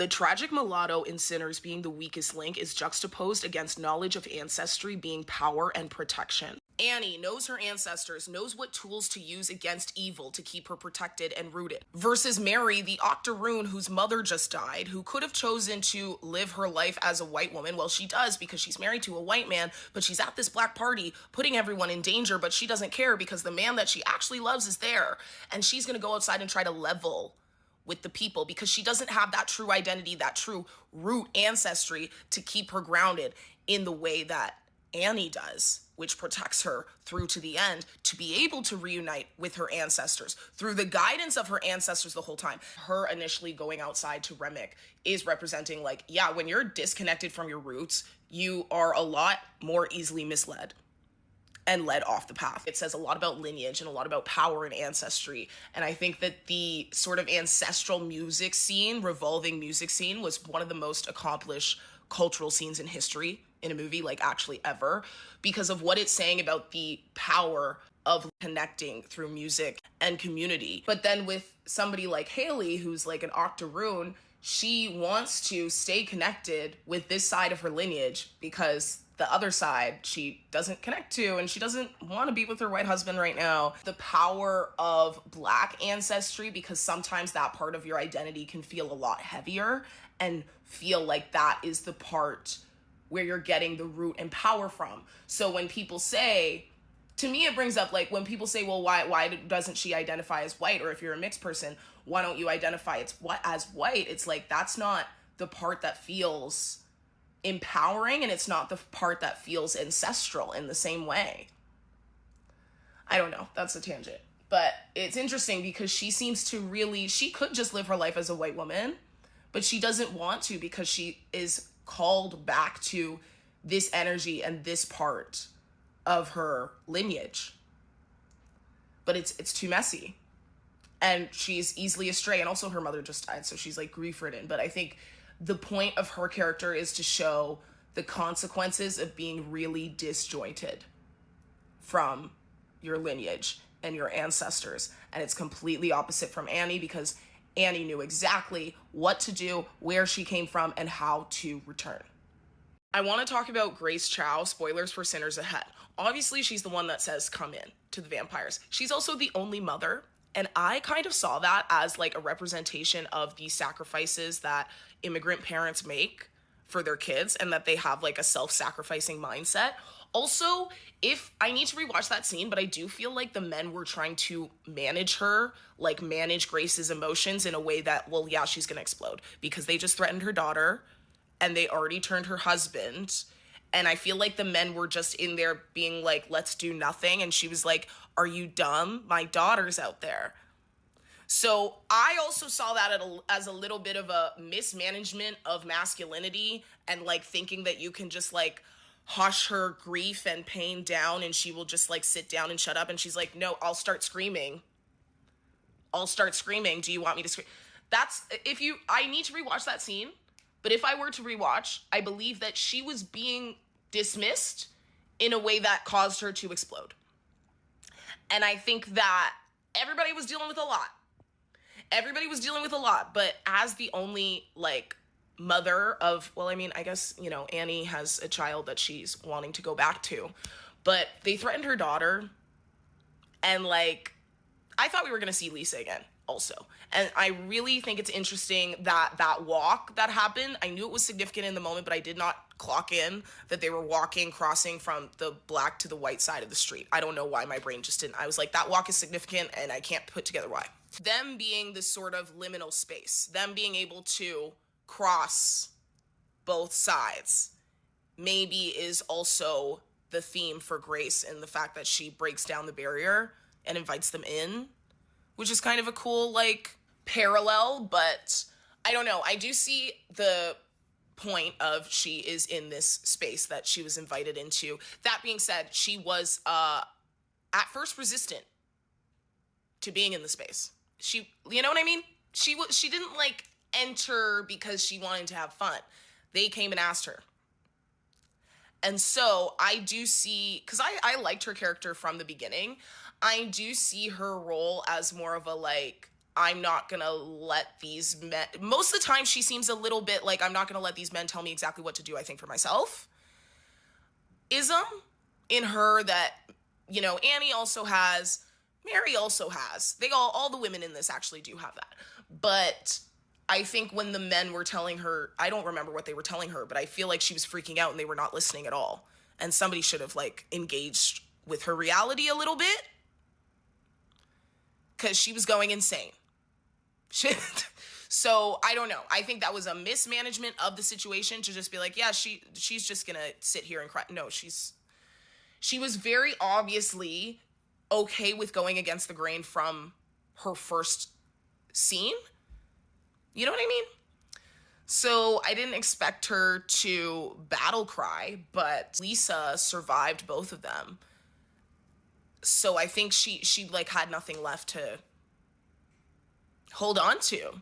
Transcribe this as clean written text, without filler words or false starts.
The tragic mulatto in Sinners being the weakest link is juxtaposed against knowledge of ancestry being power and protection. Annie knows her ancestors, knows what tools to use against evil to keep her protected and rooted. Versus Mary, the octoroon whose mother just died, who could have chosen to live her life as a white woman. Well, she does because she's married to a white man, but she's at this black party putting everyone in danger, but she doesn't care because the man that she actually loves is there. And she's going to go outside and try to level with the people because she doesn't have that true identity, that true root ancestry to keep her grounded in the way that Annie does, which protects her through to the end to be able to reunite with her ancestors through the guidance of her ancestors the whole time. Her initially going outside to Remick is representing like, yeah, when you're disconnected from your roots, you are a lot more easily misled and led off the path. It says a lot about lineage and a lot about power and ancestry. And I think that the sort of ancestral music scene, revolving music scene, was one of the most accomplished cultural scenes in history in a movie, like actually ever, because of what it's saying about the power of connecting through music and community. But then with somebody like Haley, who's like an octoroon, she wants to stay connected with this side of her lineage because the other side she doesn't connect to, and she doesn't want to be with her white husband right now. The power of Black ancestry, because sometimes that part of your identity can feel a lot heavier and feel like that is the part where you're getting the root and power from. So when people say, to me it brings up like when people say, well, why doesn't she identify as white? Or if you're a mixed person, why don't you identify as white? It's like, that's not the part that feels empowering, and it's not the part that feels ancestral in the same way. I don't know, that's a tangent. But it's interesting because she seems to really, she could just live her life as a white woman, but she doesn't want to because she is called back to this energy and this part of her lineage. But it's too messy. And she's easily astray, and also her mother just died, so she's like grief-ridden. But I think the point of her character is to show the consequences of being really disjointed from your lineage and your ancestors. And it's completely opposite from Annie, because Annie knew exactly what to do, where she came from, and how to return. I want to talk about Grace Chow, spoilers for Sinners ahead. Obviously, she's the one that says, come in to the vampires. She's also the only mother, and I kind of saw that as like a representation of the sacrifices that immigrant parents make for their kids, and that they have like a self-sacrificing mindset. Also, if I need to rewatch that scene, but I do feel like the men were trying to manage her, like manage Grace's emotions in a way that, well, yeah, she's gonna explode because they just threatened her daughter and they already turned her husband. And I feel like the men were just in there being like, let's do nothing. And she was like, are you dumb? My daughter's out there. So I also saw that as a little bit of a mismanagement of masculinity, and like thinking that you can just like hush her grief and pain down and she will just like sit down and shut up. And she's like, no, I'll start screaming. Do you want me to scream? I need to rewatch that scene. But if I were to rewatch, I believe that she was being dismissed in a way that caused her to explode. And I think that everybody was dealing with a lot. But as the only, like, mother of, well, I mean, I guess, you know, Annie has a child that she's wanting to go back to. But they threatened her daughter. And, like, I thought we were going to see Lisa again also. And I really think it's interesting that that walk that happened, I knew it was significant in the moment, but I did not clock in that they were crossing from the black to the white side of the street. I don't know why my brain just didn't. I was like, that walk is significant, and I can't put together why. Them being this sort of liminal space, them being able to cross both sides, maybe is also the theme for Grace, and the fact that she breaks down the barrier and invites them in, which is kind of a cool, like, parallel. But I don't know. I do see the point of she is in this space that she was invited into. That being said, she was at first resistant to being in the space. She, you know what I mean? She didn't like enter because she wanted to have fun. They came and asked her. And so I do see, because I liked her character from the beginning, I do see her role as more of a, like, I'm not gonna let these men, most of the time she seems a little bit like, I'm not gonna let these men tell me exactly what to do, I think, for myself. Ism in her that, Annie also has, Mary also has. All the women in this actually do have that. But I think when the men were telling her, I don't remember what they were telling her, but I feel like she was freaking out and they were not listening at all. And somebody should have like engaged with her reality a little bit, because she was going insane. So I don't know. I think that was a mismanagement of the situation to just be like, yeah, she's just gonna sit here and cry. No, she was very obviously okay with going against the grain from her first scene. You know what I mean? So I didn't expect her to battle cry, but Lisa survived both of them. So I think she like had nothing left to hold on to.